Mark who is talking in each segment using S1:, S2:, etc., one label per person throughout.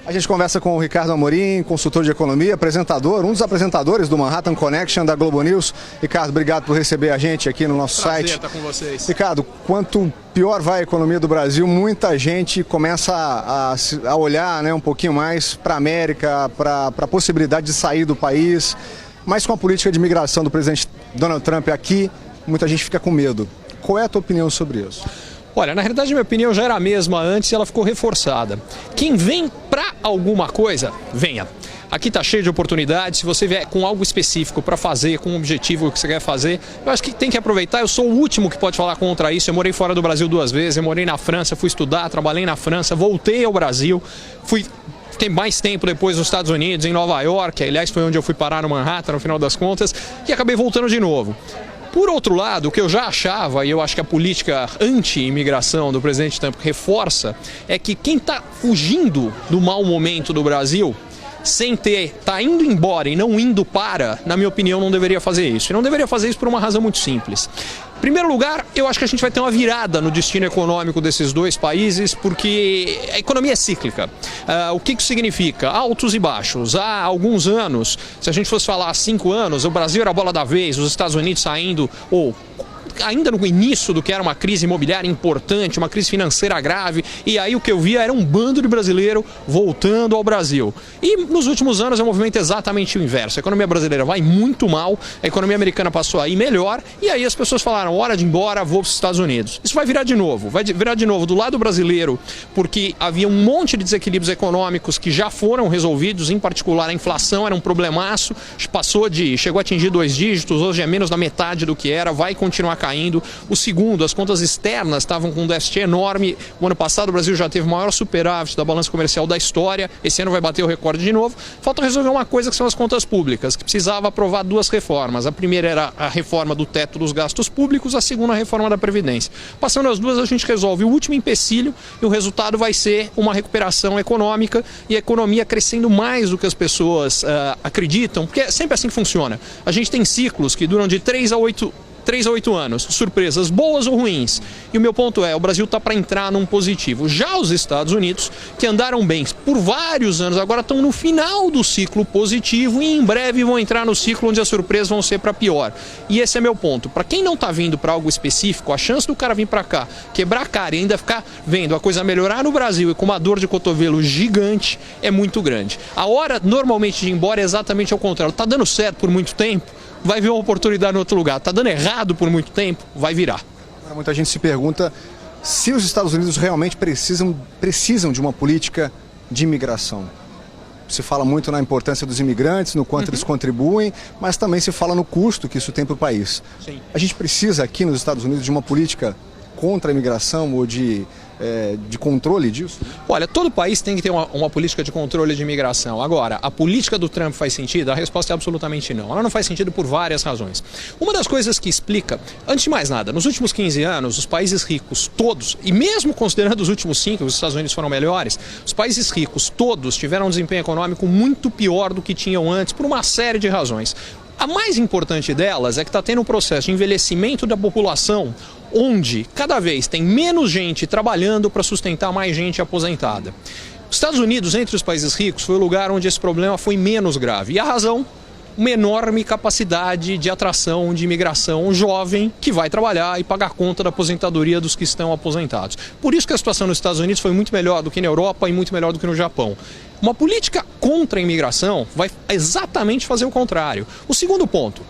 S1: A gente conversa com o Ricardo Amorim, consultor de economia, apresentador, um dos apresentadores do Manhattan Connection da Globo News. Ricardo, obrigado por receber a gente aqui no nosso site.
S2: Prazer estar com vocês.
S1: Ricardo, quanto pior vai a economia do Brasil, muita gente começa a olhar, né, um pouquinho mais para a América, para a possibilidade de sair do país. Mas com a política de imigração do presidente Donald Trump aqui, muita gente fica com medo. Qual é a tua opinião sobre isso?
S2: Olha, na realidade minha opinião já era a mesma antes e ela ficou reforçada. Quem vem para alguma coisa, venha. Aqui está cheio de oportunidades, se você vier com algo específico para fazer, com um objetivo que você quer fazer, eu acho que tem que aproveitar. Eu sou o último que pode falar contra isso. Eu morei fora do Brasil 2 vezes, eu morei na França, fui estudar, trabalhei na França, voltei ao Brasil, fiquei mais tempo depois nos Estados Unidos, em Nova York, aliás foi onde eu fui parar no Manhattan no final das contas, e acabei voltando de novo. Por outro lado, o que eu já achava, e eu acho que a política anti-imigração do presidente Trump reforça, é que quem está fugindo do mau momento do Brasil, tá indo embora e não indo para, na minha opinião, não deveria fazer isso. E não deveria fazer isso por uma razão muito simples. Em primeiro lugar, eu acho que a gente vai ter uma virada no destino econômico desses dois países, porque a economia é cíclica. O que isso significa? Altos e baixos. Há alguns anos, se a gente fosse falar há 5 anos, o Brasil era a bola da vez, os Estados Unidos saindo, ou ainda no início do que era uma crise imobiliária importante, uma crise financeira grave, e aí o que eu via era um bando de brasileiro voltando ao Brasil. E nos últimos anos é um movimento exatamente o inverso. A economia brasileira vai muito mal, a economia americana passou a ir melhor, e aí as pessoas falaram, hora de ir embora, vou para os Estados Unidos. Isso vai virar de novo do lado brasileiro, porque havia um monte de desequilíbrios econômicos que já foram resolvidos, em particular a inflação era um problemaço, chegou a atingir 2 dígitos, hoje é menos da metade do que era, vai continuar caindo. O segundo, as contas externas estavam com um déficit enorme. O ano passado o Brasil já teve o maior superávit da balança comercial da história. Esse ano vai bater o recorde de novo. Falta resolver uma coisa que são as contas públicas, que precisava aprovar 2 reformas. A primeira era a reforma do teto dos gastos públicos, a segunda a reforma da Previdência. Passando as duas, a gente resolve o último empecilho e o resultado vai ser uma recuperação econômica e a economia crescendo mais do que as pessoas acreditam, porque é sempre assim que funciona. A gente tem ciclos que duram de 3 a 8 anos, surpresas boas ou ruins. E o meu ponto é, o Brasil está para entrar num positivo. Já os Estados Unidos, que andaram bem por vários anos, agora estão no final do ciclo positivo e em breve vão entrar no ciclo onde as surpresas vão ser para pior. E esse é meu ponto. Para quem não está vindo para algo específico, a chance do cara vir para cá, quebrar a cara e ainda ficar vendo a coisa melhorar no Brasil e com uma dor de cotovelo gigante é muito grande. A hora normalmente de ir embora é exatamente ao contrário. Está dando certo por muito tempo, vai vir uma oportunidade em outro lugar. Está dando errado por muito tempo, vai virar.
S1: Muita gente se pergunta se os Estados Unidos realmente precisam de uma política de imigração. Se fala muito na importância dos imigrantes, no quanto eles contribuem, mas também se fala no custo que isso tem para o país.
S2: Sim.
S1: A gente precisa aqui nos Estados Unidos de uma política contra a imigração ou de controle disso?
S2: Olha, todo país tem que ter uma política de controle de imigração. Agora, a política do Trump faz sentido? A resposta é absolutamente não. Ela não faz sentido por várias razões. Uma das coisas que explica, antes de mais nada, nos últimos 15 anos, os países ricos todos, e mesmo considerando os últimos 5, os Estados Unidos foram melhores, os países ricos todos tiveram um desempenho econômico muito pior do que tinham antes, por uma série de razões. A mais importante delas é que está tendo um processo de envelhecimento da população, onde cada vez tem menos gente trabalhando para sustentar mais gente aposentada. Os Estados Unidos, entre os países ricos, foi o lugar onde esse problema foi menos grave. E a razão? Uma enorme capacidade de atração de imigração jovem que vai trabalhar e pagar conta da aposentadoria dos que estão aposentados. Por isso que a situação nos Estados Unidos foi muito melhor do que na Europa e muito melhor do que no Japão. Uma política contra a imigração vai exatamente fazer o contrário. O segundo ponto.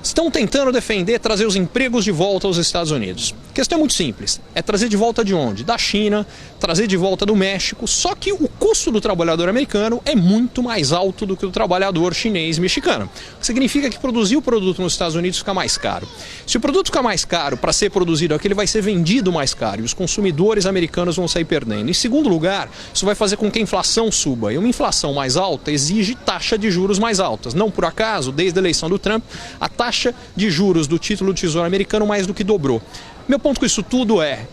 S2: Estão tentando defender trazer os empregos de volta aos Estados Unidos. A questão é muito simples. É trazer de volta de onde? Da China, trazer de volta do México. Só que o custo do trabalhador americano é muito mais alto do que o do trabalhador chinês e mexicano. O que significa que produzir o produto nos Estados Unidos fica mais caro. Se o produto ficar mais caro para ser produzido aqui, ele vai ser vendido mais caro. E os consumidores americanos vão sair perdendo. Em segundo lugar, isso vai fazer com que a inflação suba. E uma inflação mais alta exige taxa de juros mais altas. Não por acaso, desde a eleição do Trump, a taxa de juros do título do Tesouro Americano mais do que dobrou. Meu ponto com isso tudo é,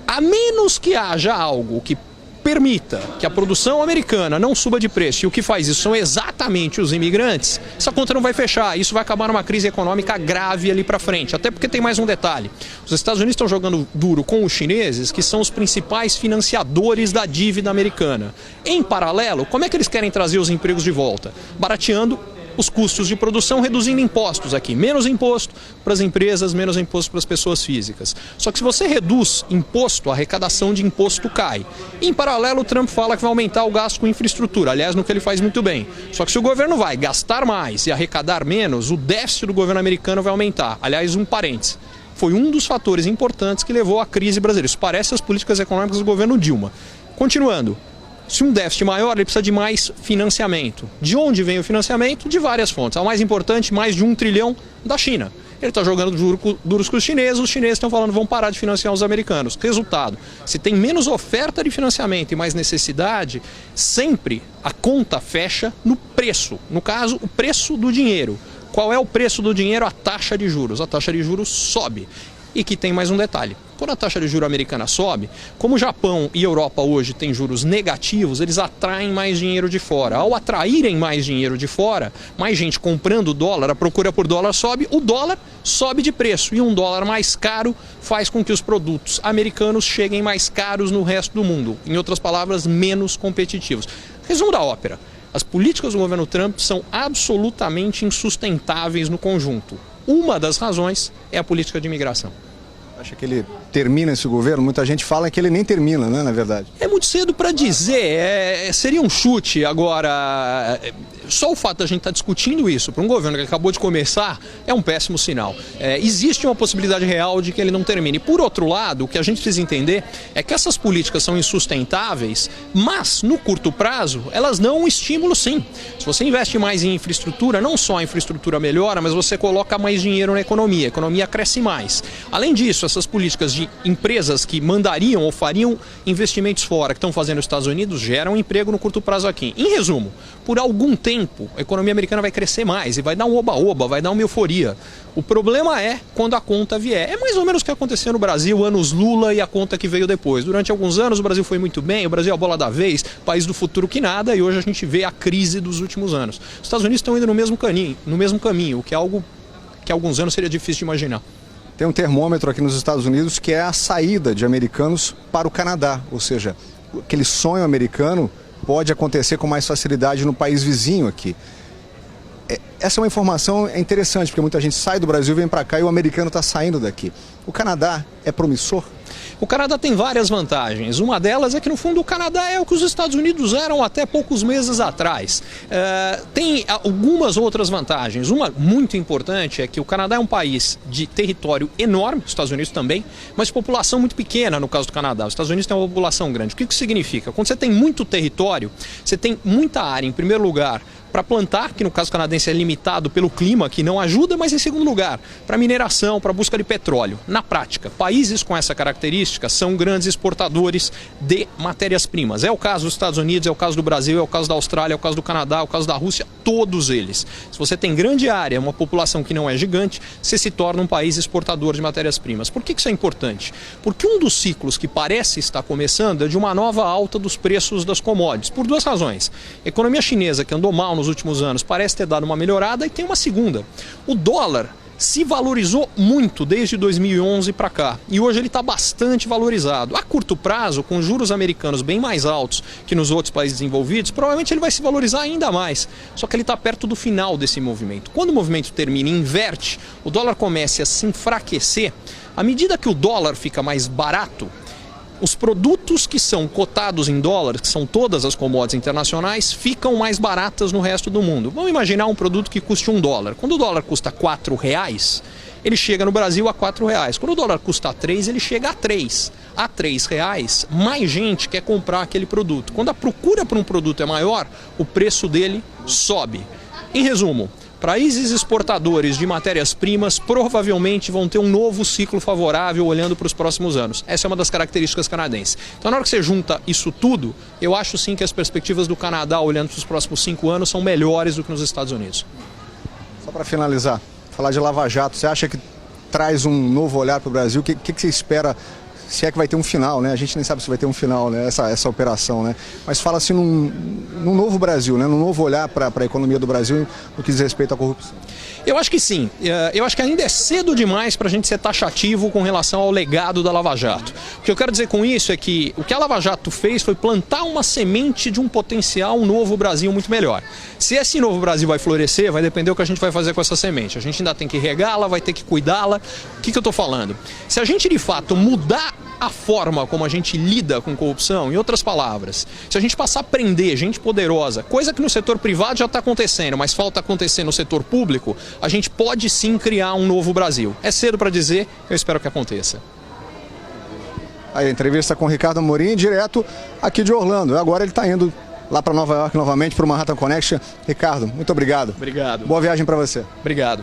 S2: a menos que haja algo que permita que a produção americana não suba de preço, e o que faz isso são exatamente os imigrantes, essa conta não vai fechar. Isso vai acabar numa crise econômica grave ali para frente. Até porque tem mais um detalhe. Os Estados Unidos estão jogando duro com os chineses, que são os principais financiadores da dívida americana. Em paralelo, como é que eles querem trazer os empregos de volta? Barateando os custos de produção, reduzindo impostos aqui. Menos imposto para as empresas, menos imposto para as pessoas físicas. Só que se você reduz imposto, a arrecadação de imposto cai. Em paralelo, o Trump fala que vai aumentar o gasto com infraestrutura, aliás, no que ele faz muito bem. Só que se o governo vai gastar mais e arrecadar menos, o déficit do governo americano vai aumentar. Aliás, um parêntese. Foi um dos fatores importantes que levou à crise brasileira. Isso parece as políticas econômicas do governo Dilma. Continuando. Se um déficit maior, ele precisa de mais financiamento. De onde vem o financiamento? De várias fontes. A mais importante, mais de 1 trilhão da China. Ele está jogando duros com os chineses estão falando vão parar de financiar os americanos. Resultado, se tem menos oferta de financiamento e mais necessidade, sempre a conta fecha no preço. No caso, o preço do dinheiro. Qual é o preço do dinheiro? A taxa de juros. A taxa de juros sobe. E que tem mais um detalhe. Quando a taxa de juros americana sobe, como o Japão e a Europa hoje têm juros negativos, eles atraem mais dinheiro de fora. Ao atraírem mais dinheiro de fora, mais gente comprando dólar, a procura por dólar sobe, o dólar sobe de preço. E um dólar mais caro faz com que os produtos americanos cheguem mais caros no resto do mundo. Em outras palavras, menos competitivos. Resumo da ópera. As políticas do governo Trump são absolutamente insustentáveis no conjunto. Uma das razões é a política de imigração.
S1: Acha que ele termina esse governo? Muita gente fala que ele nem termina, né, na verdade.
S2: É muito cedo para dizer, seria um chute. Agora, só o fato de a gente estar discutindo isso para um governo que acabou de começar é um péssimo sinal. Existe uma possibilidade real de que ele não termine. Por outro lado, o que a gente precisa entender é que essas políticas são insustentáveis, mas no curto prazo elas dão um estímulo sim. Se você investe mais em infraestrutura, não só a infraestrutura melhora, mas você coloca mais dinheiro na economia, a economia cresce mais. Além disso, essas políticas de empresas que mandariam ou fariam investimentos fora, que estão fazendo nos Estados Unidos, geram emprego no curto prazo aqui. Em resumo, por algum tempo, a economia americana vai crescer mais e vai dar um oba-oba, vai dar uma euforia. O problema é quando a conta vier. É mais ou menos o que aconteceu no Brasil, anos Lula e a conta que veio depois. Durante alguns anos o Brasil foi muito bem, o Brasil é a bola da vez, país do futuro que nada, e hoje a gente vê a crise dos últimos anos. Os Estados Unidos estão indo no mesmo caminho, o que é algo que há alguns anos seria difícil de imaginar.
S1: Tem um termômetro aqui nos Estados Unidos que é a saída de americanos para o Canadá, ou seja, aquele sonho americano pode acontecer com mais facilidade no país vizinho aqui. Essa é uma informação interessante, porque muita gente sai do Brasil, vem para cá e o americano está saindo daqui. O Canadá é promissor?
S2: O Canadá tem várias vantagens. Uma delas é que, no fundo, o Canadá é o que os Estados Unidos eram até poucos meses atrás. Tem algumas outras vantagens. Uma muito importante é que o Canadá é um país de território enorme, os Estados Unidos também, mas de população muito pequena no caso do Canadá. Os Estados Unidos têm uma população grande. O que isso significa? Quando você tem muito território, você tem muita área, em primeiro lugar, para plantar, que no caso canadense é limitado pelo clima, que não ajuda, mas em segundo lugar, para mineração, para busca de petróleo. Na prática, países com essa característica são grandes exportadores de matérias-primas. É o caso dos Estados Unidos, é o caso do Brasil, é o caso da Austrália, é o caso do Canadá, é o caso da Rússia, todos eles. Se você tem grande área, uma população que não é gigante, você se torna um país exportador de matérias-primas. Por que isso é importante? Porque um dos ciclos que parece estar começando é de uma nova alta dos preços das commodities, por duas razões. A economia chinesa, que andou mal nos últimos anos, parece ter dado uma melhorada, e tem uma segunda. O dólar se valorizou muito desde 2011 para cá, e hoje ele está bastante valorizado. A curto prazo, com juros americanos bem mais altos que nos outros países desenvolvidos, provavelmente ele vai se valorizar ainda mais, só que ele está perto do final desse movimento. Quando o movimento termina e inverte, o dólar começa a se enfraquecer. À medida que o dólar fica mais barato, os produtos que são cotados em dólares, que são todas as commodities internacionais, ficam mais baratas no resto do mundo. Vamos imaginar um produto que custe $1. Quando o dólar custa R$4, ele chega no Brasil a R$4. Quando o dólar custa 3, ele chega a 3. A R$3, mais gente quer comprar aquele produto. Quando a procura por um produto é maior, o preço dele sobe. Em resumo, países exportadores de matérias-primas provavelmente vão ter um novo ciclo favorável olhando para os próximos anos. Essa é uma das características canadenses. Então, na hora que você junta isso tudo, eu acho sim que as perspectivas do Canadá olhando para os próximos 5 anos são melhores do que nos Estados Unidos.
S1: Só para finalizar, falar de Lava Jato, você acha que traz um novo olhar para o Brasil? O que você espera se é que vai ter um final, né? A gente nem sabe se vai ter um final, né? Essa operação, né? Mas fala-se num novo Brasil, né? Num novo olhar para a economia do Brasil no que diz respeito à corrupção.
S2: Eu acho que sim. Eu acho que ainda é cedo demais para a gente ser taxativo com relação ao legado da Lava Jato. O que eu quero dizer com isso é que o que a Lava Jato fez foi plantar uma semente de um potencial novo Brasil muito melhor. Se esse novo Brasil vai florescer, vai depender do que a gente vai fazer com essa semente. A gente ainda tem que regá-la, vai ter que cuidá-la. O que eu estou falando? Se a gente de fato mudar a forma como a gente lida com corrupção, em outras palavras, se a gente passar a prender gente poderosa, coisa que no setor privado já está acontecendo, mas falta acontecer no setor público, a gente pode sim criar um novo Brasil. É cedo para dizer, eu espero que aconteça.
S1: Aí a entrevista com o Ricardo Amorim, direto aqui de Orlando. Agora ele está indo lá para Nova York novamente, para o Manhattan Connection. Ricardo, muito obrigado.
S2: Obrigado.
S1: Boa viagem para você.
S2: Obrigado.